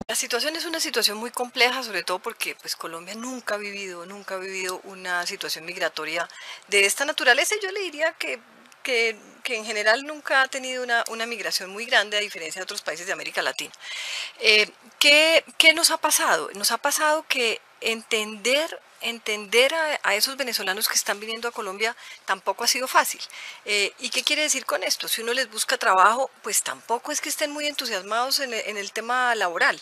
La situación es una situación muy compleja, sobre todo porque pues Colombia nunca ha vivido una situación migratoria de esta naturaleza. Y yo le diría que en general nunca ha tenido una migración muy grande, a diferencia de otros países de América Latina. Eh, ¿qué nos ha pasado? Nos ha pasado que entender a esos venezolanos que están viniendo a Colombia tampoco ha sido fácil. ¿Y qué quiere decir con esto? Si uno les busca trabajo, pues tampoco es que estén muy entusiasmados en el tema laboral.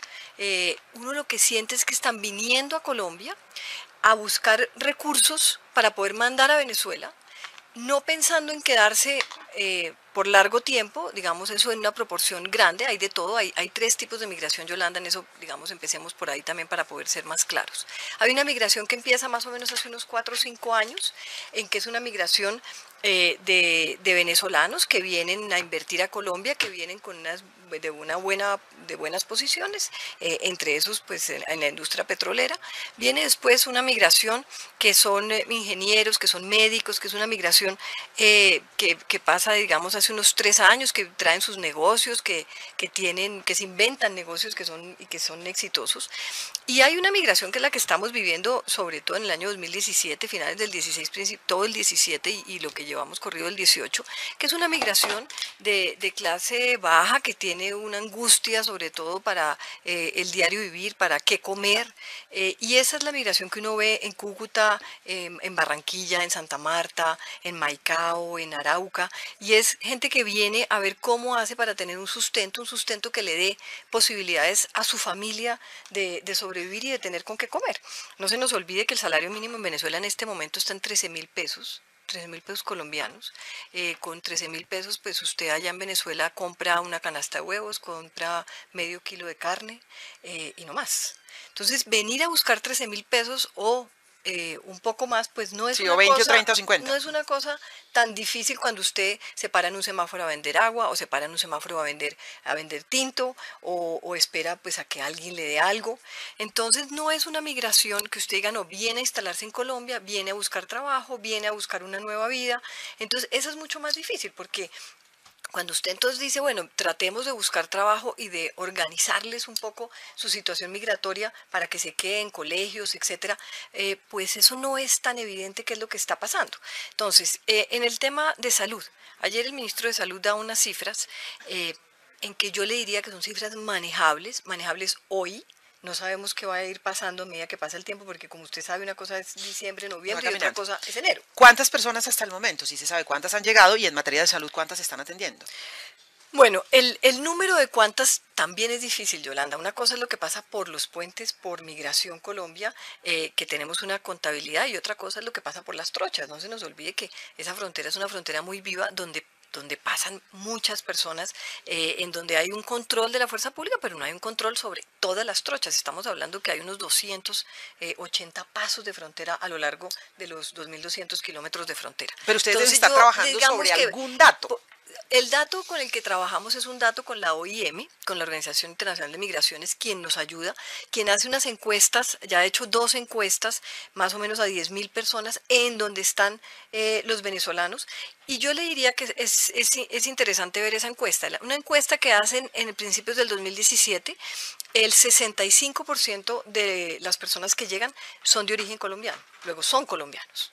Uno lo que siente es que están viniendo a Colombia a buscar recursos para poder mandar a Venezuela, no pensando en quedarse por largo tiempo, digamos eso en una proporción grande, hay de todo, hay tres tipos de migración, Yolanda, en eso, digamos, empecemos por ahí también para poder ser más claros. Hay una migración que empieza más o menos hace unos 4 o 5 años, en que es una migración de venezolanos que vienen a invertir a Colombia, que vienen con de buenas posiciones, entre esos pues en la industria petrolera. Viene después una migración que son ingenieros, que son médicos, que es una migración que pasa, digamos, hace unos 3 años, que traen sus negocios, que se inventan negocios que son exitosos. Y hay una migración que es la que estamos viviendo, sobre todo en el año 2017, finales del 16, todo el 17 y lo que llevamos corrido el 18, que es una migración de clase baja que tiene una angustia, sobre todo para el diario vivir, para qué comer. Y esa es la migración que uno ve en Cúcuta, en Barranquilla, en Santa Marta, en Maicao, en Arauca. Y es gente que viene a ver cómo hace para tener un sustento que le dé posibilidades a su familia de sobrevivir y de tener con qué comer. No se nos olvide que el salario mínimo en Venezuela en este momento está en 13.000 pesos. 13.000 pesos colombianos. Con 13.000 pesos, pues usted allá en Venezuela compra una canasta de huevos, compra medio kilo de carne y no más. Entonces, venir a buscar 13.000 pesos o un poco más, pues Sí, o 20 o 30 o 50. no es una cosa tan difícil cuando usted se para en un semáforo a vender agua o se para en un semáforo a vender tinto o espera pues a que alguien le dé algo. Entonces no es una migración que usted diga, no, viene a instalarse en Colombia, viene a buscar trabajo, viene a buscar una nueva vida. Entonces eso es mucho más difícil porque cuando usted entonces dice, bueno, tratemos de buscar trabajo y de organizarles un poco su situación migratoria para que se queden en colegios, etcétera, pues eso no es tan evidente qué es lo que está pasando. Entonces, en el tema de salud, ayer el ministro de Salud da unas cifras eh, en que yo le diría que son cifras manejables hoy. No sabemos qué va a ir pasando a medida que pasa el tiempo, porque como usted sabe, una cosa es diciembre, Y va noviembre y otra caminando. cosa es enero. ¿Cuántas personas hasta el momento? Si se sabe cuántas han llegado y en materia de salud, cuántas están atendiendo. Bueno, el número de cuántas también es difícil, Yolanda. Una cosa es lo que pasa por los puentes, por Migración Colombia, que tenemos una contabilidad, y otra cosa es lo que pasa por las trochas. No se nos olvide que esa frontera es una frontera muy viva donde pasan muchas personas, en donde hay un control de la fuerza pública, pero no hay un control sobre todas las trochas. Estamos hablando que hay unos 280 pasos de frontera a lo largo de los 2.200 kilómetros de frontera. Pero ustedes deben Entonces estar yo, trabajando digamos sobre que algún dato. el dato con el que trabajamos es un dato con la OIM, con la Organización Internacional de Migraciones, quien nos ayuda, quien hace unas encuestas, ya ha hecho 2 encuestas, más o menos a 10.000 personas, en donde están los venezolanos. Y yo le diría que es interesante ver esa encuesta. Una encuesta que hacen en principios del 2017, el 65% de las personas que llegan son de origen colombiano, luego son colombianos,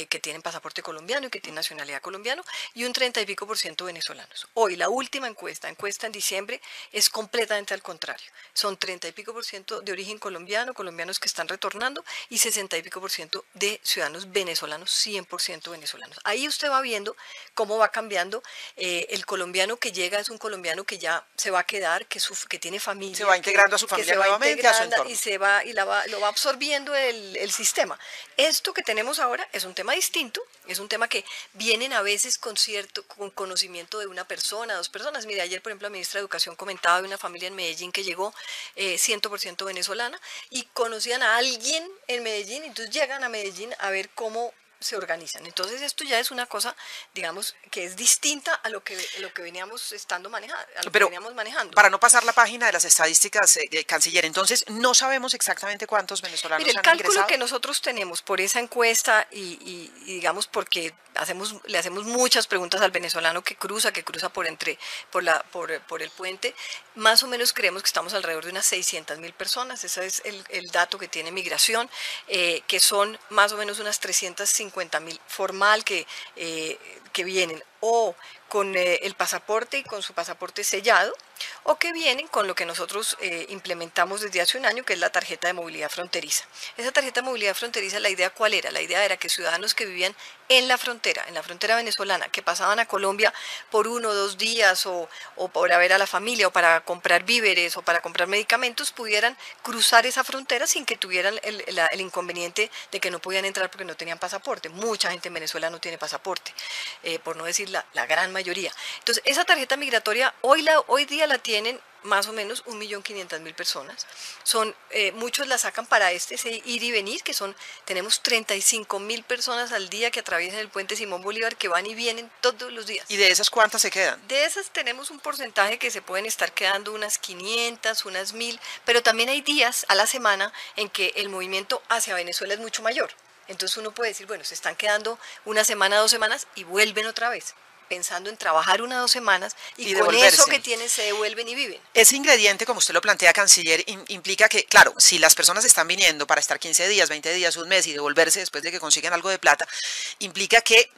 que tienen pasaporte colombiano y que tienen nacionalidad colombiana, y un 30 y pico por ciento venezolanos. Hoy la última encuesta en diciembre, es completamente al contrario. Son 30 y pico por ciento de origen colombiano, colombianos que están retornando, y 60 y pico por ciento de ciudadanos venezolanos, 100% venezolanos. Ahí usted va viendo cómo va cambiando. El colombiano que llega es un colombiano que ya se va a quedar, que tiene Se va familia, integrando a su que familia se va nuevamente, a su integrando y entorno. lo va absorbiendo el sistema. Esto que tenemos ahora es un tema distinto, es un tema que vienen a veces con conocimiento de una persona, 2 personas. Mire, ayer, por ejemplo, la ministra de Educación comentaba de una familia en Medellín que llegó 100% venezolana, y conocían a alguien en Medellín, y entonces llegan a Medellín a ver cómo se organizan. Entonces esto ya es una cosa, digamos, que es distinta a lo que veníamos estando manejando, a lo que Pero veníamos manejando. para no pasar la página de las estadísticas, canciller, entonces no sabemos exactamente cuántos venezolanos Mire, el han cálculo ingresado. que nosotros tenemos por esa encuesta y digamos porque le hacemos muchas preguntas al venezolano que cruza por el puente, más o menos creemos que estamos alrededor de unas 600.000 personas. Ese es el dato que tiene migración, que son más o menos unas 350.000 formal que vienen o con el pasaporte y con su pasaporte sellado, o que vienen con lo que nosotros implementamos desde hace un año, que es la tarjeta de movilidad fronteriza. Esa tarjeta de movilidad fronteriza, ¿la idea cuál era? La idea era que ciudadanos que vivían en la frontera venezolana, que pasaban a Colombia por 1 o 2 días o para ver a la familia o para comprar víveres o para comprar medicamentos, pudieran cruzar esa frontera sin que tuvieran el inconveniente de que no podían entrar porque no tenían pasaporte. Mucha gente en Venezuela no tiene pasaporte, por no decir la gran mayoría. Entonces, esa tarjeta migratoria hoy día la tienen más o menos 1.500.000 personas. Muchos la sacan para ese ir y venir, tenemos 35.000 personas al día que atraviesan el puente Simón Bolívar, que van y vienen todos los días. ¿Y de esas cuántas se quedan? De esas tenemos un porcentaje que se pueden estar quedando unas 500, unas 1.000, pero también hay días a la semana en que el movimiento hacia Venezuela es mucho mayor. Entonces uno puede decir, bueno, se están quedando una semana, 2 semanas y vuelven otra vez, pensando en trabajar 1 o 2 semanas y con eso que tienen se devuelven y viven. Ese ingrediente, como usted lo plantea, canciller, implica que, claro, si las personas están viniendo para estar 15 días, 20 días, un mes y devolverse después de que consiguen algo de plata, implica que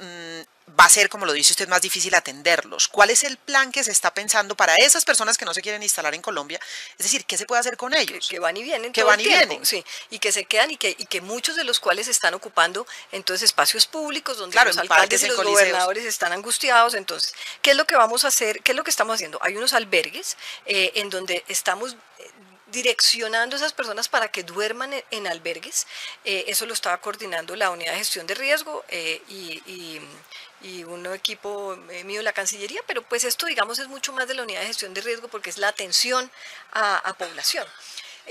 va a ser, como lo dice usted, más difícil atenderlos. ¿Cuál es el plan que se está pensando para esas personas que no se quieren instalar en Colombia? Es decir, ¿qué se puede hacer con ellos? Que van y vienen que todo van el y tiempo, vienen. sí, y que se quedan y que muchos de los cuales están ocupando entonces espacios públicos donde claro, los alcaldes y los gobernadores están angustiados. Entonces, ¿qué es lo que vamos a hacer? ¿Qué es lo que estamos haciendo? Hay unos albergues en donde estamos direccionando a esas personas para que duerman en albergues. Eso lo estaba coordinando la unidad de gestión de riesgo y un equipo mío de la Cancillería, pero pues esto, digamos, es mucho más de la unidad de gestión de riesgo porque es la atención a población.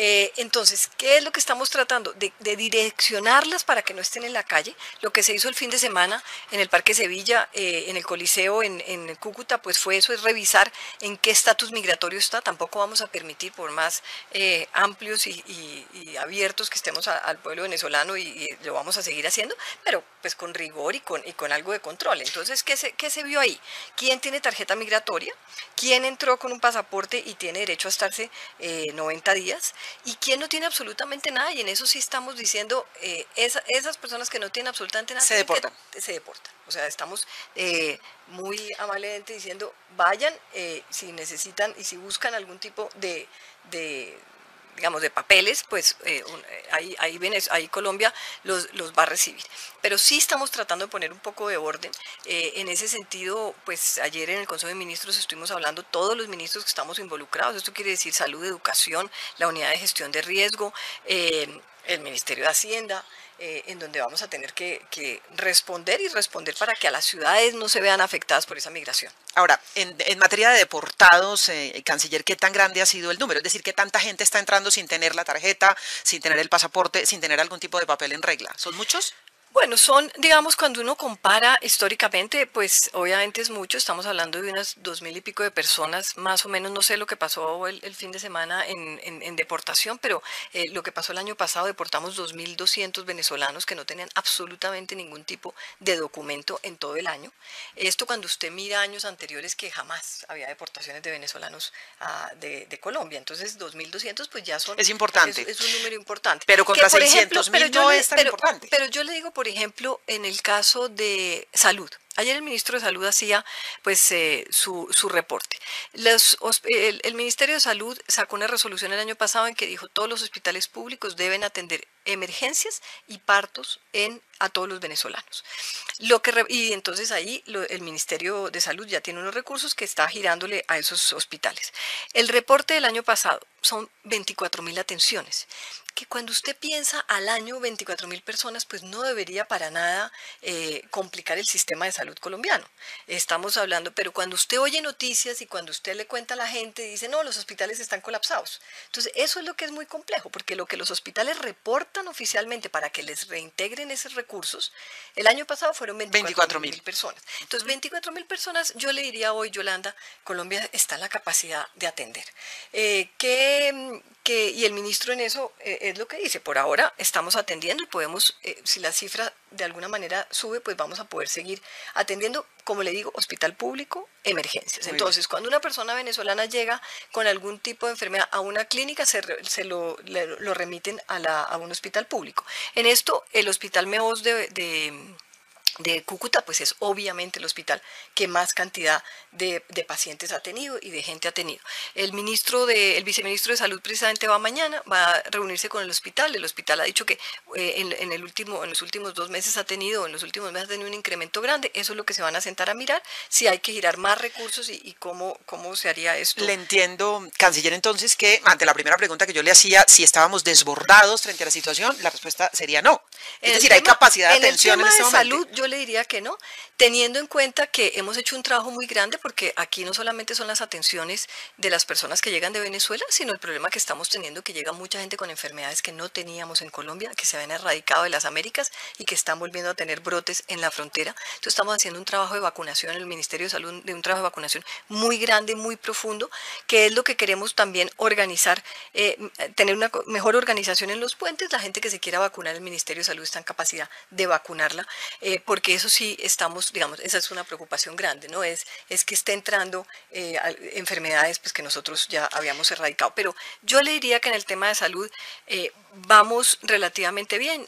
Entonces, ¿qué es lo que estamos tratando? De direccionarlas para que no estén en la calle. Lo que se hizo el fin de semana en el Parque Sevilla, en el Coliseo, en Cúcuta, pues fue eso, es revisar en qué estatus migratorio está. Tampoco vamos a permitir, por más amplios y abiertos que estemos al pueblo venezolano, y lo vamos a seguir haciendo, pero pues con rigor y con algo de control. Entonces, ¿qué se vio ahí? ¿Quién tiene tarjeta migratoria? ¿Quién entró con un pasaporte y tiene derecho a estarse 90 días? ¿Y quién no tiene absolutamente nada? Y en eso sí estamos diciendo, esas personas que no tienen absolutamente nada se deportan. Se deportan. O sea, estamos muy amablemente diciendo, vayan si necesitan y si buscan algún tipo digamos, de papeles, pues ahí Colombia los va a recibir. Pero sí estamos tratando de poner un poco de orden. En ese sentido, pues ayer en el Consejo de Ministros estuvimos hablando todos los ministros que estamos involucrados. Esto quiere decir salud, educación, la unidad de gestión de riesgo, el Ministerio de Hacienda, en donde vamos a tener que responder para que a las ciudades no se vean afectadas por esa migración. Ahora, en materia de deportados, canciller, ¿qué tan grande ha sido el número? Es decir, ¿qué tanta gente está entrando sin tener la tarjeta, sin tener el pasaporte, sin tener algún tipo de papel en regla? ¿Son muchos? Bueno, digamos, cuando uno compara históricamente, pues obviamente es mucho. Estamos hablando de unas 2.000 y pico de personas, más o menos. No sé lo que pasó el fin de semana en deportación, pero lo que pasó el año pasado, deportamos 2.200 venezolanos que no tenían absolutamente ningún tipo de documento en todo el año. Esto cuando usted mira años anteriores, que jamás había deportaciones de venezolanos de Colombia. Entonces, 2.200 pues ya son... Es importante. Es un número importante. Pero contra 600.000 no es tan importante. Pero yo le digo, por ejemplo, en el caso de salud. Ayer el ministro de Salud hacía pues su reporte. El Ministerio de Salud sacó una resolución el año pasado en que dijo todos los hospitales públicos deben atender emergencias y partos a todos los venezolanos. Y entonces ahí el Ministerio de Salud ya tiene unos recursos que está girándole a esos hospitales. El reporte del año pasado son 24.000 atenciones, que cuando usted piensa al año 24.000 personas, pues no debería para nada complicar el sistema de salud salud colombiano. Estamos hablando, pero cuando usted oye noticias y cuando usted le cuenta a la gente, dice, no, los hospitales están colapsados. Entonces, eso es lo que es muy complejo, porque lo que los hospitales reportan oficialmente para que les reintegren esos recursos, el año pasado fueron 24.000 personas. Entonces, 24.000 personas, yo le diría hoy, Yolanda, Colombia está en la capacidad de atender. Y el ministro en eso es lo que dice, por ahora estamos atendiendo y podemos, si la cifra de alguna manera sube, pues vamos a poder seguir atendiendo, como le digo, hospital público, emergencias. Entonces, cuando una persona venezolana llega con algún tipo de enfermedad a una clínica, lo remiten a un hospital público. En esto, el Hospital Meos de Cúcuta, pues es obviamente el hospital que más cantidad de pacientes ha tenido y de gente ha tenido. El viceministro de Salud precisamente va mañana, va a reunirse con el hospital ha dicho que en los últimos 2 meses en los últimos meses ha tenido un incremento grande, eso es lo que se van a sentar a mirar, si hay que girar más recursos y cómo se haría esto. Le entiendo, canciller, entonces que ante la primera pregunta que yo le hacía, si estábamos desbordados frente a la situación, la respuesta sería no. Es decir, hay capacidad de atención en este momento. Salud, yo le diría que no, teniendo en cuenta que hemos hecho un trabajo muy grande, porque aquí no solamente son las atenciones de las personas que llegan de Venezuela, sino el problema que estamos teniendo, que llega mucha gente con enfermedades que no teníamos en Colombia, que se habían erradicado de las Américas y que están volviendo a tener brotes en la frontera. Entonces estamos haciendo un trabajo de vacunación en el Ministerio de Salud, un trabajo de vacunación muy grande, muy profundo, que es lo que queremos también organizar, tener una mejor organización en los puentes. La gente que se quiera vacunar, el Ministerio de Salud está en capacidad de vacunarla, porque eso sí estamos, digamos, esa es una preocupación grande, ¿no? Es que esté entrando enfermedades pues, que nosotros ya habíamos erradicado. Pero yo le diría que en el tema de salud vamos relativamente bien.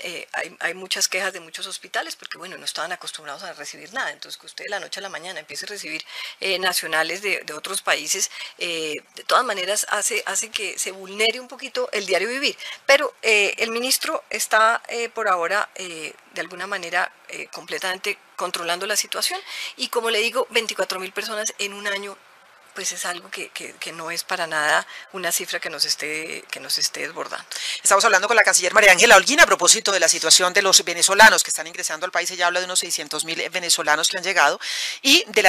Hay muchas quejas de muchos hospitales porque, bueno, no estaban acostumbrados a recibir nada. Entonces, que usted de la noche a la mañana empiece a recibir nacionales de otros países, de todas maneras hace que se vulnere un poquito el diario vivir. Pero el ministro está por ahora, de alguna manera, completamente controlando la situación, y como le digo, 24.000 personas en un año, pues es algo que no es para nada una cifra que nos esté desbordando. Estamos hablando con la canciller María Ángela Holguín a propósito de la situación de los venezolanos que están ingresando al país. Ella habla de unos 600.000 venezolanos que han llegado y de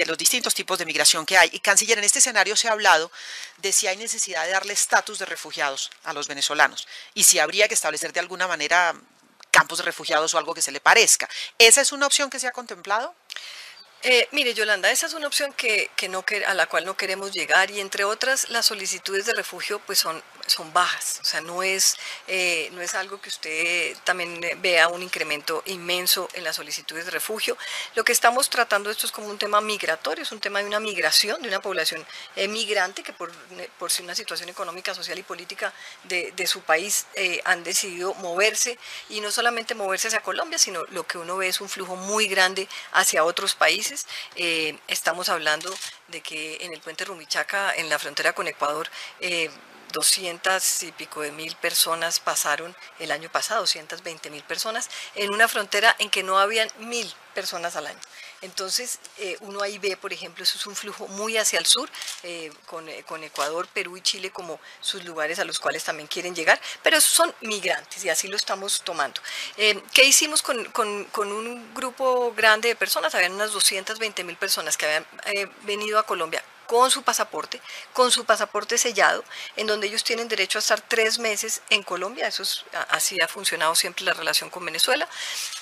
los distintos tipos de migración que hay. Y, canciller, en este escenario se ha hablado de si hay necesidad de darle estatus de refugiados a los venezolanos y si habría que establecer de alguna manera campos de refugiados o algo que se le parezca. ¿Esa es una opción que se ha contemplado? Mire, Yolanda, esa es una opción a la cual no queremos llegar, y entre otras las solicitudes de refugio pues son bajas, o sea, no es algo que usted también vea un incremento inmenso en las solicitudes de refugio. Lo que estamos tratando, esto es como un tema migratorio, es un tema de una migración, de una población migrante que por una situación económica, social y política de su país han decidido moverse, y no solamente moverse hacia Colombia, sino lo que uno ve es un flujo muy grande hacia otros países. Estamos hablando de que en el puente Rumichaca, en la frontera con Ecuador, 200 y pico de mil personas pasaron el año pasado, 220.000 personas, en una frontera en que no habían 1.000 personas al año. Entonces, uno ahí ve, por ejemplo, eso es un flujo muy hacia el sur, con Ecuador, Perú y Chile como sus lugares a los cuales también quieren llegar, pero esos son migrantes y así lo estamos tomando. ¿Qué hicimos con un grupo grande de personas? Habían unas 220.000 personas que habían venido a Colombia con su pasaporte sellado, en donde ellos tienen derecho a estar 3 meses en Colombia. Así ha funcionado siempre la relación con Venezuela.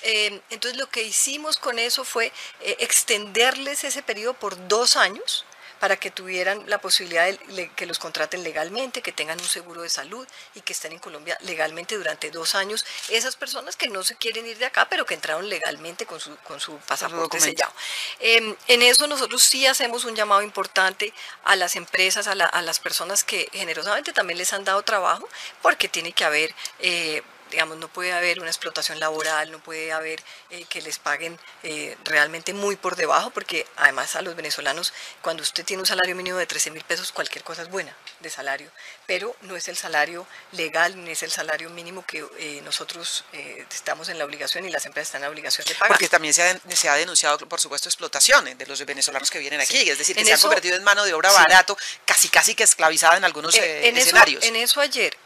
Entonces lo que hicimos con eso fue extenderles ese periodo por 2 años, para que tuvieran la posibilidad de que los contraten legalmente, que tengan un seguro de salud y que estén en Colombia legalmente durante 2 años. Esas personas que no se quieren ir de acá, pero que entraron legalmente con su pasaporte sellado. En eso nosotros sí hacemos un llamado importante a las empresas, a las personas que generosamente también les han dado trabajo, porque tiene que haber... digamos, no puede haber una explotación laboral, no puede haber que les paguen realmente muy por debajo, porque además a los venezolanos, cuando usted tiene un salario mínimo de 13.000 pesos, cualquier cosa es buena de salario, pero no es el salario legal, ni es el salario mínimo que nosotros estamos en la obligación, y las empresas están en la obligación de pagar. Porque también se ha denunciado, por supuesto, explotación de los venezolanos que vienen aquí, es decir, que se han convertido en mano de obra barato, casi que esclavizada en algunos escenarios. En eso ayer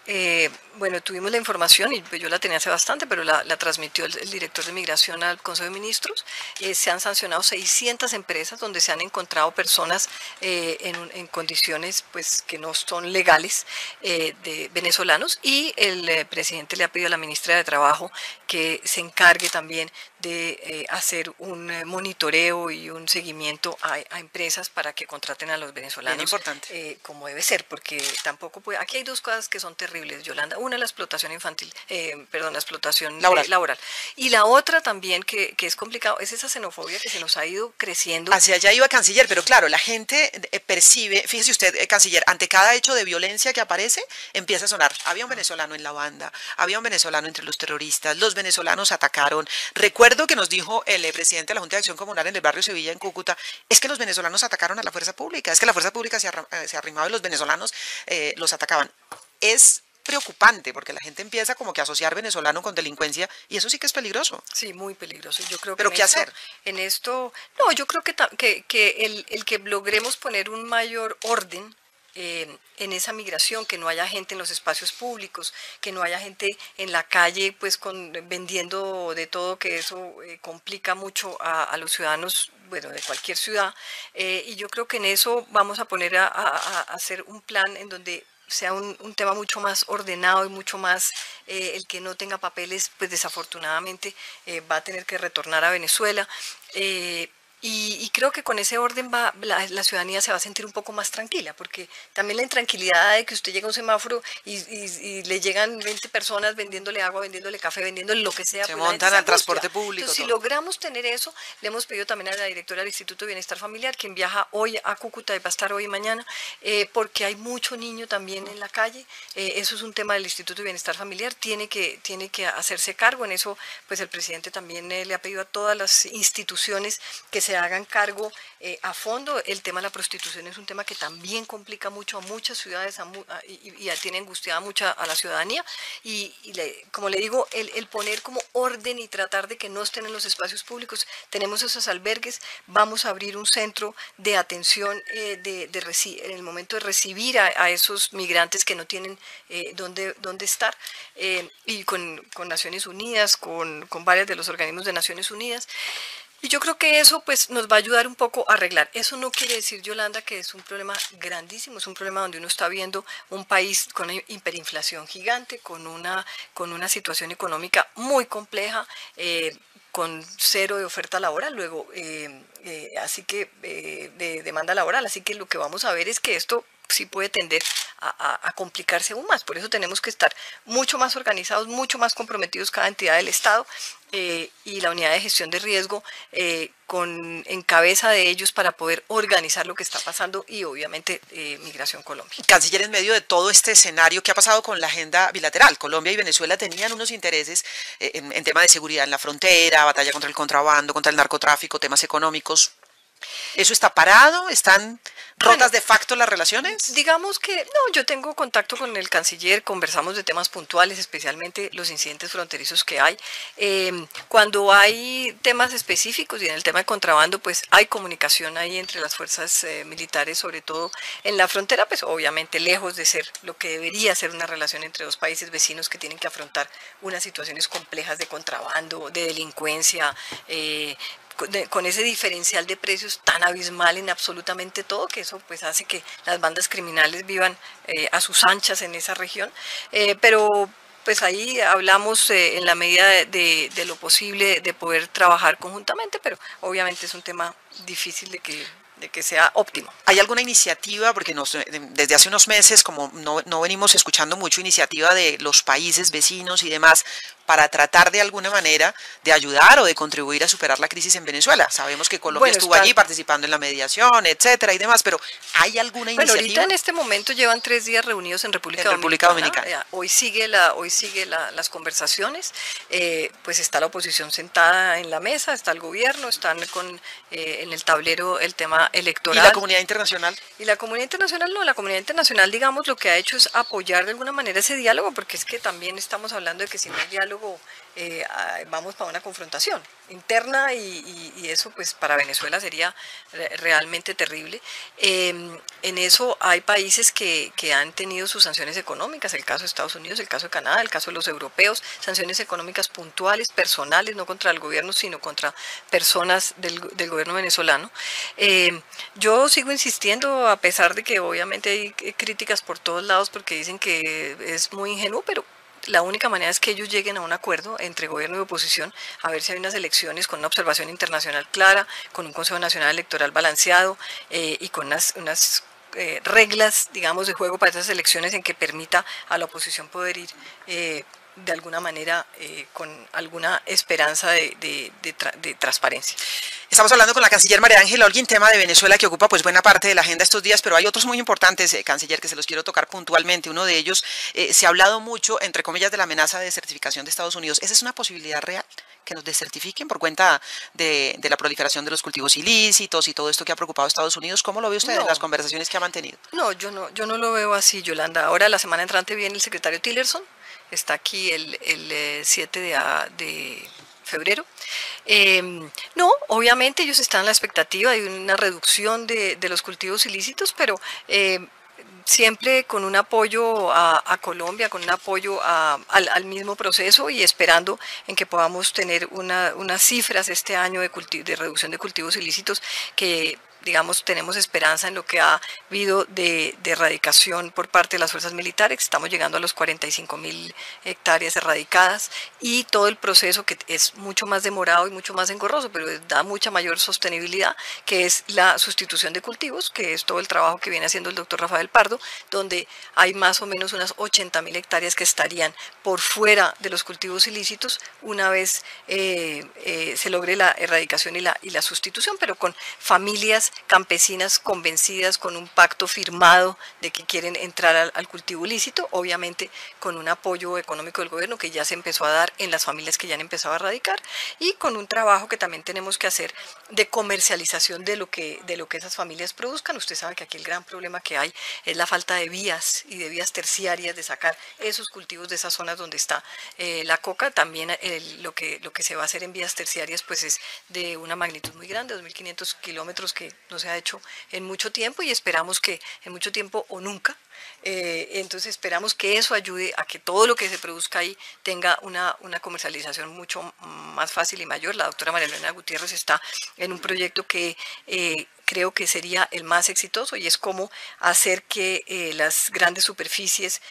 Bueno, tuvimos la información y pues yo la tenía hace bastante, pero la transmitió el director de Migración al Consejo de Ministros. Se han sancionado 600 empresas donde se han encontrado personas en condiciones pues que no son legales de venezolanos, y el presidente le ha pedido a la ministra de Trabajo que se encargue también de hacer un monitoreo y un seguimiento a empresas para que contraten a los venezolanos. Bien importante. Como debe ser, porque tampoco puede. Aquí hay dos cosas que son terribles, Yolanda. Una, la explotación infantil, perdón, la explotación laboral. Y la otra también, que es complicado, es esa xenofobia que se nos ha ido creciendo. Hacia allá iba, canciller, pero claro, la gente percibe, fíjese usted, canciller, ante cada hecho de violencia que aparece, empieza a sonar, había un venezolano en la banda, había un venezolano entre los terroristas, los venezolanos atacaron. Recuerdo que nos dijo el presidente de la Junta de Acción Comunal en el barrio Sevilla, en Cúcuta, es que los venezolanos atacaron a la fuerza pública, es que la fuerza pública se arrimaba y los venezolanos los atacaban. Es preocupante porque la gente empieza como que a asociar venezolano con delincuencia, y eso sí que es peligroso. Sí, muy peligroso. Yo creo que ¿Pero qué hacer? En esto, no, yo creo que el que logremos poner un mayor orden en esa migración, que no haya gente en los espacios públicos, que no haya gente en la calle pues vendiendo de todo, que eso complica mucho a los ciudadanos, bueno, de cualquier ciudad, y yo creo que en eso vamos a poner a hacer un plan en donde sea un tema mucho más ordenado y mucho más, el que no tenga papeles, pues desafortunadamente va a tener que retornar a Venezuela. Y creo que con ese orden la ciudadanía se va a sentir un poco más tranquila, porque también la intranquilidad de que usted llega a un semáforo y le llegan 20 personas vendiéndole agua, vendiéndole café, vendiéndole lo que sea. Se pues montan al transporte público. Entonces, si logramos tener eso, le hemos pedido también a la directora del Instituto de Bienestar Familiar, quien viaja hoy a Cúcuta y va a estar hoy y mañana, porque hay mucho niño también en la calle. Eso es un tema del Instituto de Bienestar Familiar, tiene que hacerse cargo. En eso, pues el presidente también le ha pedido a todas las instituciones que se hagan cargo a fondo. El tema de la prostitución es un tema que también complica mucho a muchas ciudades y tiene angustiada mucho a la ciudadanía, como le digo, el poner como orden y tratar de que no estén en los espacios públicos. Tenemos esos albergues, vamos a abrir un centro de atención en el momento de recibir a esos migrantes que no tienen dónde estar, y con Naciones Unidas, con varios de los organismos de Naciones Unidas. Y yo creo que eso pues nos va a ayudar un poco a arreglar. Eso no quiere decir, Yolanda, que es un problema grandísimo, es un problema donde uno está viendo un país con una hiperinflación gigante, con una situación económica muy compleja, con cero de oferta laboral, luego así que de demanda laboral. Así que lo que vamos a ver es que esto sí puede tender a complicarse aún más. Por eso tenemos que estar mucho más organizados, mucho más comprometidos cada entidad del Estado, y la unidad de gestión de riesgo en cabeza de ellos, para poder organizar lo que está pasando, y obviamente Migración Colombia. Canciller, en medio de todo este escenario, ¿qué ha pasado con la agenda bilateral? Colombia y Venezuela tenían unos intereses en tema de seguridad en la frontera, batalla contra el contrabando, contra el narcotráfico, temas económicos. ¿Eso está parado? ¿Están rotas de facto las relaciones? Digamos que no, yo tengo contacto con el canciller, conversamos de temas puntuales, especialmente los incidentes fronterizos que hay. Cuando hay temas específicos, y en el tema de contrabando, pues hay comunicación ahí entre las fuerzas militares, sobre todo en la frontera, pues obviamente lejos de ser lo que debería ser una relación entre dos países vecinos que tienen que afrontar unas situaciones complejas de contrabando, de delincuencia, con ese diferencial de precios tan abismal en absolutamente todo, que eso pues hace que las bandas criminales vivan a sus anchas en esa región, pero pues ahí hablamos en la medida de lo posible de poder trabajar conjuntamente, pero obviamente es un tema difícil de que sea óptimo. ¿Hay alguna iniciativa? Porque desde hace unos meses, como no venimos escuchando mucho iniciativa de los países vecinos y demás, para tratar de alguna manera de ayudar o de contribuir a superar la crisis en Venezuela. Sabemos que Colombia estuvo allí participando en la mediación, etcétera y demás, pero ¿hay alguna iniciativa? Ahorita en este momento llevan 3 días reunidos en República Dominicana. Hoy sigue las conversaciones, pues está la oposición sentada en la mesa, está el gobierno, están en el tablero el tema electoral. ¿Y la comunidad internacional? Y la comunidad internacional no, la comunidad internacional, digamos, lo que ha hecho es apoyar de alguna manera ese diálogo, porque es que también estamos hablando de que si no hay diálogo vamos para una confrontación interna y eso pues para Venezuela sería realmente terrible. En eso hay países que han tenido sus sanciones económicas, el caso de Estados Unidos, el caso de Canadá, el caso de los europeos, sanciones económicas puntuales, personales, no contra el gobierno, sino contra personas del gobierno venezolano. Yo sigo insistiendo, a pesar de que obviamente hay críticas por todos lados porque dicen que es muy ingenuo, pero la única manera es que ellos lleguen a un acuerdo entre gobierno y oposición, a ver si hay unas elecciones con una observación internacional clara, con un Consejo Nacional Electoral balanceado y con unas reglas, digamos, de juego para esas elecciones en que permita a la oposición poder ir de alguna manera con alguna esperanza de transparencia. Estamos hablando con la canciller María Ángela Holguín, tema de Venezuela que ocupa pues buena parte de la agenda estos días, pero hay otros muy importantes, canciller, que se los quiero tocar puntualmente. Uno de ellos, se ha hablado mucho, entre comillas, de la amenaza de desertificación de Estados Unidos. ¿Esa es una posibilidad real? Que nos desertifiquen por cuenta de la proliferación de los cultivos ilícitos y todo esto que ha preocupado a Estados Unidos. ¿Cómo lo ve usted en las conversaciones que ha mantenido? No, yo no lo veo así, Yolanda. Ahora la semana entrante viene el secretario Tillerson, está aquí el 7 de febrero. No, obviamente ellos están en la expectativa de una reducción de los cultivos ilícitos, pero siempre con un apoyo a Colombia, con un apoyo al mismo proceso y esperando en que podamos tener unas cifras este año de reducción de cultivos ilícitos que digamos, tenemos esperanza en lo que ha habido de erradicación por parte de las fuerzas militares. Estamos llegando a los 45.000 hectáreas erradicadas y todo el proceso que es mucho más demorado y mucho más engorroso, pero da mucha mayor sostenibilidad, que es la sustitución de cultivos, que es todo el trabajo que viene haciendo el doctor Rafael Pardo, donde hay más o menos unas 80.000 hectáreas que estarían por fuera de los cultivos ilícitos una vez se logre la erradicación y la sustitución, pero con familias campesinas convencidas, con un pacto firmado de que quieren entrar al cultivo ilícito, obviamente con un apoyo económico del gobierno que ya se empezó a dar en las familias que ya han empezado a erradicar y con un trabajo que también tenemos que hacer de comercialización de lo que esas familias produzcan. Usted sabe que aquí el gran problema que hay es la falta de vías y de vías terciarias de sacar esos cultivos de esas zonas donde está la coca. También lo que se va a hacer en vías terciarias pues es de una magnitud muy grande, 2.500 kilómetros, que no se ha hecho en mucho tiempo y esperamos que en mucho tiempo o nunca. Entonces esperamos que eso ayude a que todo lo que se produzca ahí tenga una comercialización mucho más fácil y mayor. La doctora María Elena Gutiérrez está en un proyecto que creo que sería el más exitoso y es cómo hacer que las grandes superficies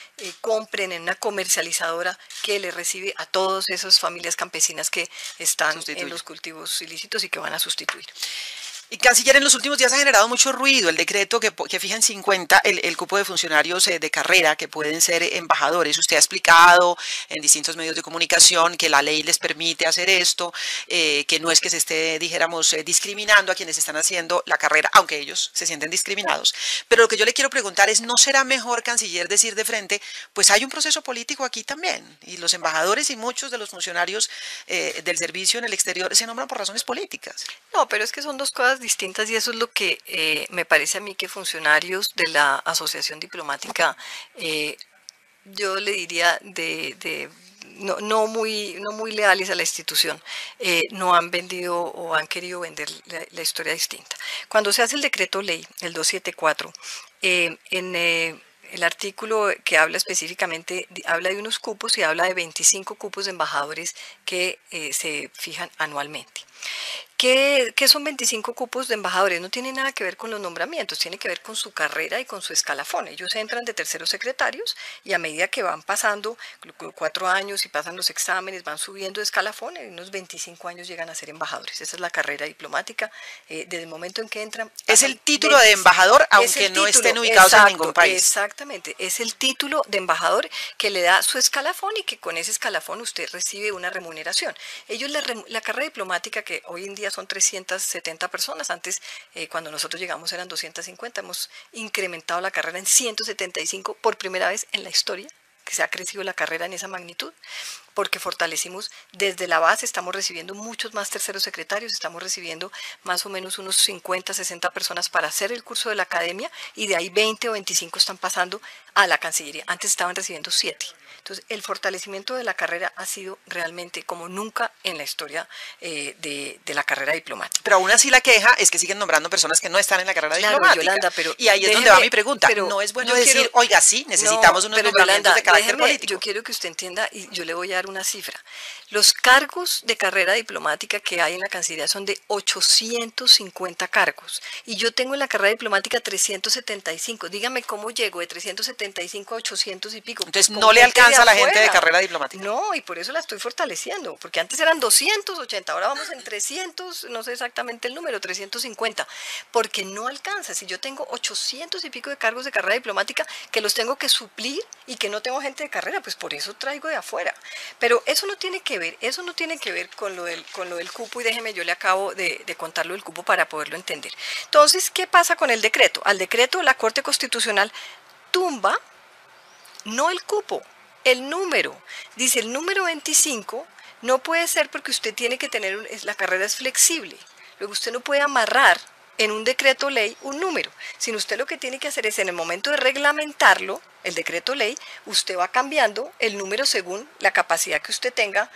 compren en una comercializadora que le recibe a todas esas familias campesinas que están en los cultivos ilícitos y que van a sustituir. Y canciller, en los últimos días ha generado mucho ruido el decreto que fija en 50 el cupo de funcionarios de carrera que pueden ser embajadores. Usted ha explicado en distintos medios de comunicación que la ley les permite hacer esto, que no es que se esté, dijéramos, discriminando a quienes están haciendo la carrera, aunque ellos se sienten discriminados. Pero lo que yo le quiero preguntar es, ¿no será mejor, canciller, decir de frente, pues hay un proceso político aquí también? Y los embajadores y muchos de los funcionarios del servicio en el exterior se nombran por razones políticas. No, pero es que son dos cosas distintas y eso es lo que me parece a mí que funcionarios de la Asociación Diplomática, yo le diría no muy leales a la institución, no han vendido o han querido vender la historia distinta. Cuando se hace el decreto ley, el 274, el artículo que habla específicamente, habla de unos cupos y habla de 25 cupos de embajadores que se fijan anualmente. ¿Qué son 25 cupos de embajadores? No tiene nada que ver con los nombramientos, tiene que ver con su carrera y con su escalafón. Ellos entran de terceros secretarios y a medida que van pasando 4 años y pasan los exámenes, van subiendo de escalafón, en unos 25 años llegan a ser embajadores. Esa es la carrera diplomática. Desde el momento en que entran... Es el título de embajador, aunque no estén ubicados en ningún país. Exactamente, es el título de embajador que le da su escalafón y que con ese escalafón usted recibe una remuneración. Ellos, la carrera diplomática, que hoy en día son 370 personas, antes cuando nosotros llegamos eran 250, hemos incrementado la carrera en 175 por primera vez en la historia, que se ha crecido la carrera en esa magnitud, porque fortalecimos desde la base, estamos recibiendo muchos más terceros secretarios, estamos recibiendo más o menos unos 50, 60 personas para hacer el curso de la academia y de ahí 20 o 25 están pasando a la Cancillería. Antes estaban recibiendo 7. Entonces, el fortalecimiento de la carrera ha sido realmente como nunca en la historia de la carrera diplomática. Pero aún así la queja es que siguen nombrando personas que no están en la carrera diplomática. Yolanda, pero y ahí es donde va mi pregunta. No es bueno decir, oiga, sí, necesitamos unos nombramientos Yolanda, de carácter político. Yo quiero que usted entienda, y yo le voy a dar una cifra. Los cargos de carrera diplomática que hay en la Cancillería son de 850 cargos. Y yo tengo en la carrera diplomática 375. Dígame cómo llego de 375 a 800 y pico. Entonces no le alcanza a la gente de carrera diplomática. No, y por eso la estoy fortaleciendo, porque antes eran 280, ahora vamos en 300, no sé exactamente el número, 350, porque no alcanza. Si yo tengo 800 y pico de cargos de carrera diplomática que los tengo que suplir y que no tengo gente de carrera, pues por eso traigo de afuera. Pero eso no tiene que ver con lo del cupo, y déjeme, yo le acabo de contar lo del cupo para poderlo entender. Entonces, ¿qué pasa con el decreto? Al decreto la Corte Constitucional tumba no el cupo, el número. Dice, el número 25 no puede ser porque usted tiene que tener, la carrera es flexible. Luego usted no puede amarrar en un decreto ley un número, sino usted lo que tiene que hacer es, en el momento de reglamentarlo, el decreto ley, usted va cambiando el número según la capacidad que usted tenga,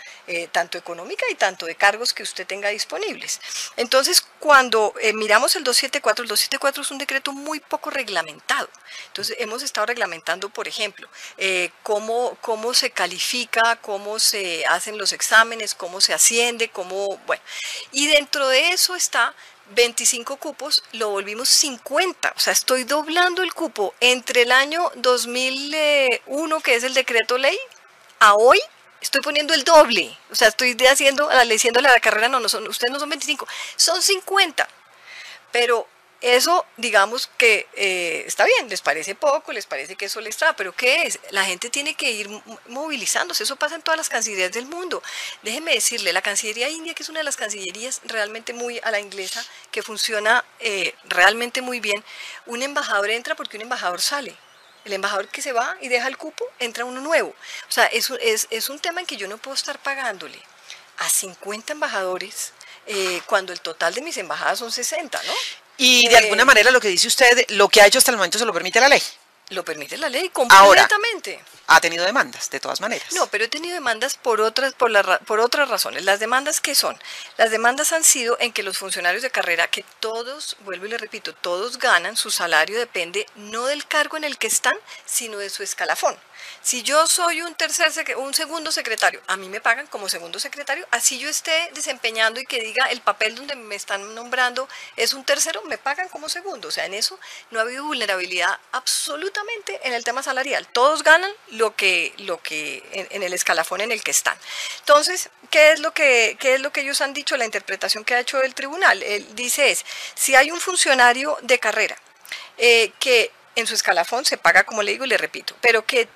tanto económica y tanto de cargos que usted tenga disponibles. Entonces, cuando miramos el 274 es un decreto muy poco reglamentado. Entonces, hemos estado reglamentando, por ejemplo, cómo se califica, cómo se hacen los exámenes, cómo se asciende, bueno. Y dentro de eso está 25 cupos, lo volvimos 50, o sea, estoy doblando el cupo entre el año 2001, que es el decreto ley, a hoy estoy poniendo el doble, o sea, estoy diciéndole a la carrera, ustedes no son 25, son 50, pero eso, digamos que está bien, les parece poco, les parece que eso les trae, pero ¿qué es? La gente tiene que ir movilizándose, eso pasa en todas las cancillerías del mundo. Déjeme decirle, la Cancillería India, que es una de las cancillerías realmente muy a la inglesa, que funciona realmente muy bien, un embajador entra porque un embajador sale. El embajador que se va y deja el cupo, entra uno nuevo. O sea, es un tema en que yo no puedo estar pagándole a 50 embajadores cuando el total de mis embajadas son 60, ¿no? Y de alguna manera lo que dice usted, lo que ha hecho hasta el momento se lo permite la ley. Lo permite la ley completamente. Ahora, ha tenido demandas, de todas maneras. No, pero he tenido demandas por otras razones. ¿Las demandas qué son? Las demandas han sido en que los funcionarios de carrera, que todos, vuelvo y le repito, todos ganan, su salario depende no del cargo en el que están, sino de su escalafón. Si yo soy un segundo secretario, a mí me pagan como segundo secretario, así yo esté desempeñando y que diga el papel donde me están nombrando es un tercero, me pagan como segundo. O sea, en eso no ha habido vulnerabilidad absolutamente en el tema salarial. Todos ganan lo que en el escalafón en el que están. Entonces, ¿qué es lo que ellos han dicho? La interpretación que ha hecho el tribunal, él dice si hay un funcionario de carrera que en su escalafón se paga, como le digo y le repito, pero que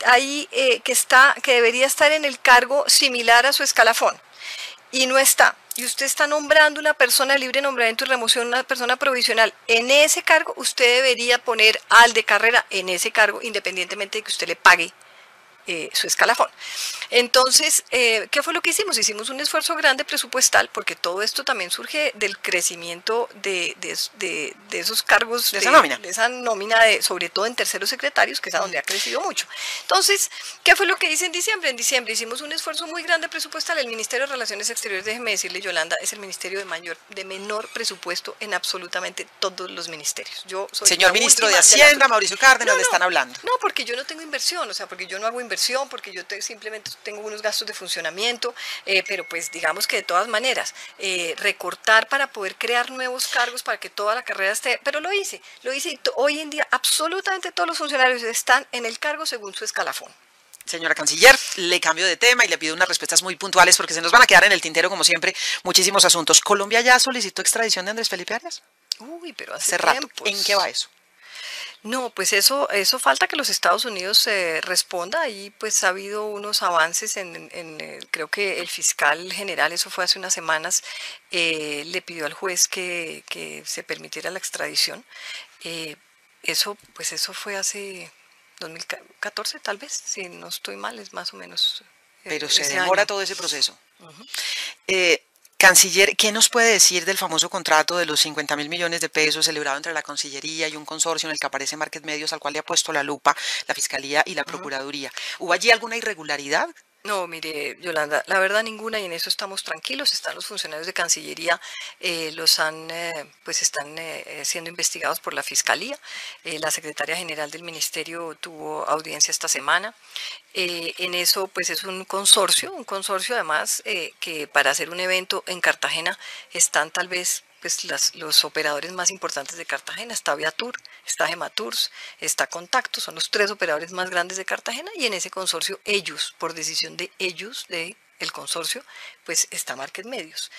que debería estar en el cargo similar a su escalafón y no está, y usted está nombrando una persona de libre nombramiento y remoción, una persona provisional en ese cargo, usted debería poner al de carrera en ese cargo, independientemente de que usted le pague su escalafón. Entonces, ¿qué fue lo que hicimos? Hicimos un esfuerzo grande presupuestal, porque todo esto también surge del crecimiento de esos cargos, de esa nómina, sobre todo en terceros secretarios, que es a donde ha crecido mucho. Entonces, ¿qué fue lo que hice en diciembre? En diciembre hicimos un esfuerzo muy grande presupuestal. El Ministerio de Relaciones Exteriores, déjeme decirle, Yolanda, es el ministerio de menor presupuesto en absolutamente todos los ministerios. Yo soy Señor ministro de Hacienda, Mauricio Cárdenas, le están hablando. No, porque yo no tengo inversión, o sea, porque yo no hago inversión, porque yo simplemente tengo unos gastos de funcionamiento, pero pues digamos que de todas maneras, recortar para poder crear nuevos cargos para que toda la carrera esté, pero lo hice y hoy en día absolutamente todos los funcionarios están en el cargo según su escalafón. Señora Canciller, le cambio de tema y le pido unas respuestas muy puntuales porque se nos van a quedar en el tintero, como siempre, muchísimos asuntos. ¿Colombia ya solicitó extradición de Andrés Felipe Arias? Uy, pero hace rato. ¿En qué va eso? No, pues eso falta que los Estados Unidos responda. Ahí pues ha habido unos avances creo que el fiscal general, eso fue hace unas semanas, le pidió al juez que se permitiera la extradición. Eso fue hace 2014 tal vez, si no estoy mal, es más o menos pero se ese demora año. todo ese proceso. Ujú. Canciller, ¿qué nos puede decir del famoso contrato de los 50.000 millones de pesos celebrado entre la Cancillería y un consorcio en el que aparece Market Medios, al cual le ha puesto la lupa la Fiscalía y la Ujú. Procuraduría? ¿Hubo allí alguna irregularidad? No, mire, Yolanda, la verdad ninguna y en eso estamos tranquilos. Están los funcionarios de Cancillería, pues están siendo investigados por la Fiscalía. La secretaria general del Ministerio tuvo audiencia esta semana. En eso, pues es un consorcio además que para hacer un evento en Cartagena están tal vez pues los operadores más importantes de Cartagena. Está Viatur, está Gematours, está Contacto, son los tres operadores más grandes de Cartagena y en ese consorcio ellos, por decisión de ellos, de el consorcio, pues está Market Medios.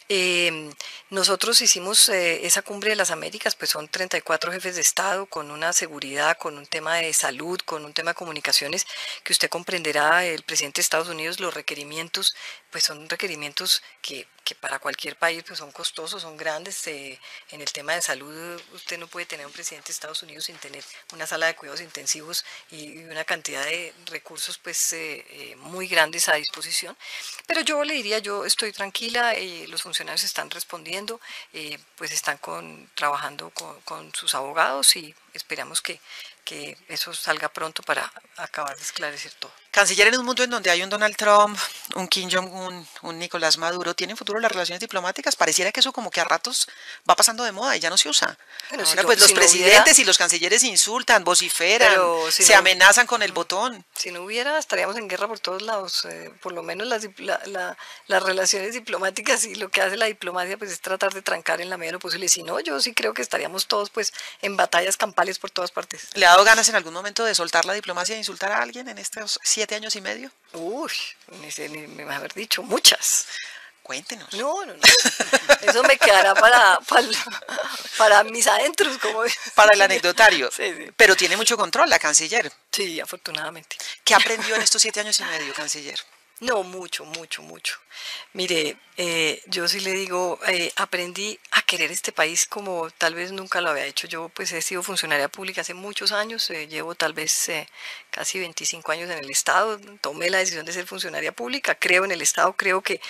Eh, Nosotros hicimos esa cumbre de las Américas, pues son 34 jefes de Estado con una seguridad, con un tema de salud, con un tema de comunicaciones, que usted comprenderá, el presidente de Estados Unidos, los requerimientos, pues son requerimientos que para cualquier país pues son costosos, son grandes. En el tema de salud, usted no puede tener un presidente de Estados Unidos sin tener una sala de cuidados intensivos y una cantidad de recursos pues muy grandes a disposición. Pero yo le diría, yo estoy tranquila, los funcionarios están respondiendo, pues están trabajando con sus abogados y esperamos que eso salga pronto para acabar de esclarecer todo. Canciller, en un mundo en donde hay un Donald Trump, un Kim Jong-un, un Nicolás Maduro, ¿tienen futuro las relaciones diplomáticas? Pareciera que eso como que a ratos va pasando de moda y ya no se usa. Bueno, Ahora pues los si no hubiera, presidentes y los cancilleres insultan, vociferan, pero si se no, amenazan con el botón. si no hubiera, estaríamos en guerra por todos lados. Por lo menos las relaciones diplomáticas y lo que hace la diplomacia pues es tratar de trancar en la medida de lo posible. Si no, yo sí creo que estaríamos todos pues en batallas campales por todas partes. ¿Le ha dado ganas en algún momento de soltar la diplomacia e insultar a alguien en estos 7 años y medio? Uy, ni sé ni me haber dicho muchas. Cuéntenos. No, no, no. Eso me quedará para mis adentros, como es. Para el anecdotario. Sí, sí. Pero tiene mucho control la canciller. Sí, afortunadamente. ¿Qué aprendió en estos 7 años y medio, canciller? No, mucho, mucho, mucho. Mire, yo sí le digo, aprendí a querer este país como tal vez nunca lo había hecho. Yo pues he sido funcionaria pública hace muchos años, llevo tal vez casi 25 años en el Estado, tomé la decisión de ser funcionaria pública, creo en el Estado, creo que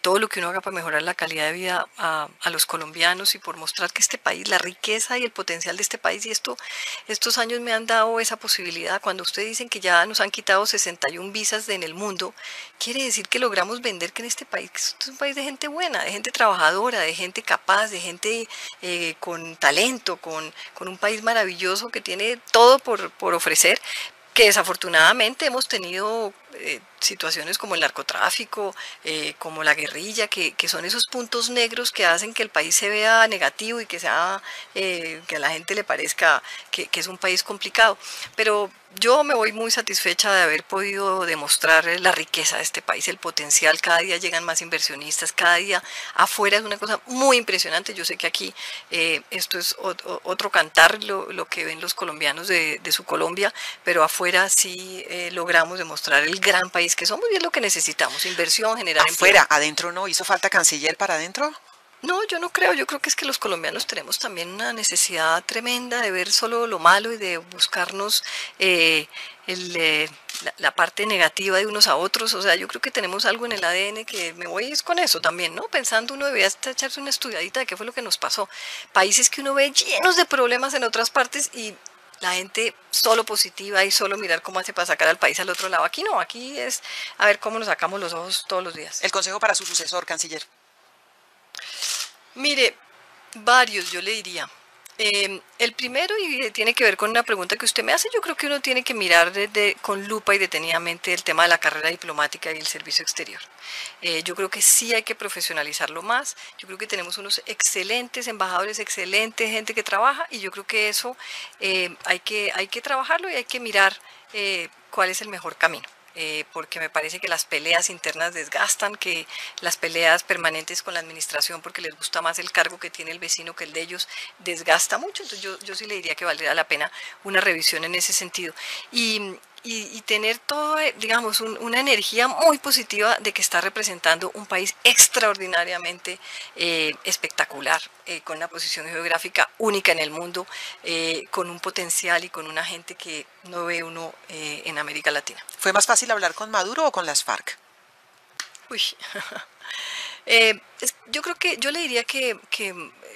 todo lo que uno haga para mejorar la calidad de vida a los colombianos y por mostrar que este país, la riqueza y el potencial de este país, y estos años me han dado esa posibilidad. Cuando ustedes dicen que ya nos han quitado 61 visas en el mundo, quiere decir que logramos vender que en este país, que esto es un país de gente buena, de gente trabajadora, de gente capaz, de gente con talento, con un país maravilloso que tiene todo por ofrecer, que desafortunadamente hemos tenido situaciones como el narcotráfico, como la guerrilla, que son esos puntos negros que hacen que el país se vea negativo y que a la gente le parezca que es un país complicado. Pero yo me voy muy satisfecha de haber podido demostrar la riqueza de este país, el potencial. Cada día llegan más inversionistas, cada día afuera es una cosa muy impresionante. Yo sé que aquí esto es otro cantar, lo que ven los colombianos de su Colombia, pero afuera sí logramos demostrar el gran país que somos y es lo que necesitamos, inversión, generar empleo. Afuera, adentro no. ¿Hizo falta canciller para adentro? No, yo no creo, yo creo que es que los colombianos tenemos también una necesidad tremenda de ver solo lo malo y de buscarnos la parte negativa de unos a otros. O sea, yo creo que tenemos algo en el ADN que me voy es con eso también, ¿no? Pensando uno debería echarse una estudiadita de qué fue lo que nos pasó. Países que uno ve llenos de problemas en otras partes y la gente solo positiva y solo mirar cómo hace para sacar al país al otro lado. Aquí no, aquí es a ver cómo nos sacamos los ojos todos los días. El consejo para su sucesor, canciller. Mire, varios yo le diría. El primero, y tiene que ver con una pregunta que usted me hace, yo creo que uno tiene que mirar con lupa y detenidamente el tema de la carrera diplomática y el servicio exterior. Yo creo que sí hay que profesionalizarlo más, yo creo que tenemos unos excelentes embajadores, excelente gente que trabaja y yo creo que eso hay que trabajarlo y hay que mirar cuál es el mejor camino. Porque me parece que las peleas internas desgastan, que las peleas permanentes con la administración porque les gusta más el cargo que tiene el vecino que el de ellos desgasta mucho. Entonces yo sí le diría que valdría la pena una revisión en ese sentido. Y tener todo, digamos, una energía muy positiva de que está representando un país extraordinariamente espectacular, con una posición geográfica única en el mundo, con un potencial y con una gente que no ve uno en América Latina. ¿Fue más fácil hablar con Maduro o con las FARC? Uy. Yo creo que yo le diría que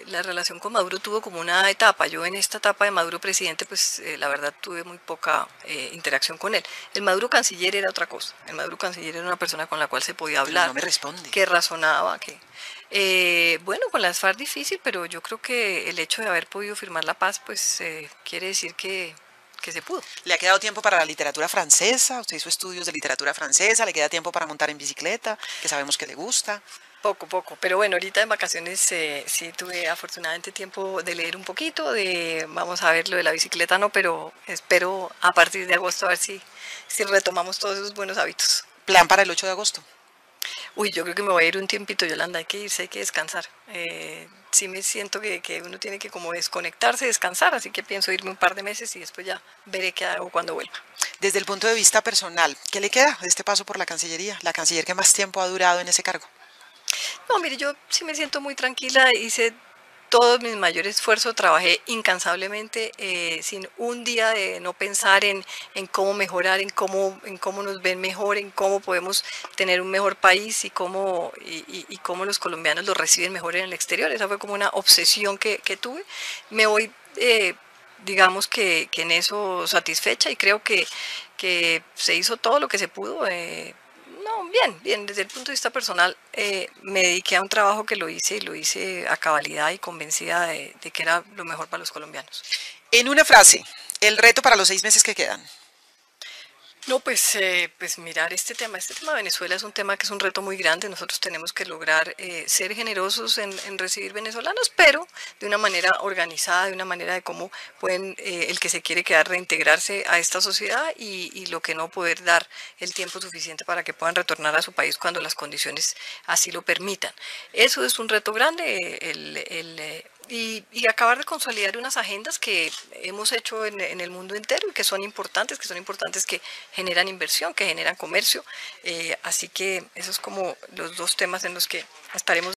la relación con Maduro tuvo como una etapa. Yo en esta etapa de Maduro presidente, pues la verdad tuve muy poca interacción con él. El Maduro canciller era otra cosa. El Maduro canciller era una persona con la cual se podía Pero hablar, no me responde. que razonaba, que bueno, con las FARC difícil, pero yo creo que el hecho de haber podido firmar la paz, pues quiere decir que se pudo. ¿Le ha quedado tiempo para la literatura francesa? Usted hizo estudios de literatura francesa, ¿le queda tiempo para montar en bicicleta, que sabemos que le gusta? Poco, pero bueno, ahorita en vacaciones sí tuve afortunadamente tiempo de leer un poquito, vamos a ver lo de la bicicleta, no, pero espero a partir de agosto a ver si retomamos todos esos buenos hábitos. ¿Plan para el 8 de agosto? Uy, yo creo que me voy a ir un tiempito, Yolanda, hay que irse, hay que descansar. Sí me siento que uno tiene que como desconectarse, descansar, así que pienso irme un par de meses y después ya veré qué hago cuando vuelva. Desde el punto de vista personal, ¿qué le queda de este paso por la Cancillería? La canciller que más tiempo ha durado en ese cargo. No, mire, yo sí me siento muy tranquila, hice todo mi mayor esfuerzo, trabajé incansablemente, sin un día de no pensar en cómo mejorar, en cómo nos ven mejor, en cómo podemos tener un mejor país y cómo los colombianos lo reciben mejor en el exterior. Esa fue como una obsesión que tuve. Me voy, digamos que en eso satisfecha y creo que se hizo todo lo que se pudo. No, bien, desde el punto de vista personal me dediqué a un trabajo que lo hice y lo hice a cabalidad y convencida de que era lo mejor para los colombianos. En una frase, el reto para los 6 meses que quedan. No, pues mirar este tema de Venezuela es un tema que es un reto muy grande. Nosotros tenemos que lograr ser generosos en recibir venezolanos, pero de una manera organizada, de una manera de cómo pueden el que se quiere quedar reintegrarse a esta sociedad y lo que no poder dar el tiempo suficiente para que puedan retornar a su país cuando las condiciones así lo permitan. Eso es un reto grande, y acabar de consolidar unas agendas que hemos hecho en el mundo entero y que son importantes, que generan inversión, que generan comercio. Así que esos es como los dos temas en los que estaremos.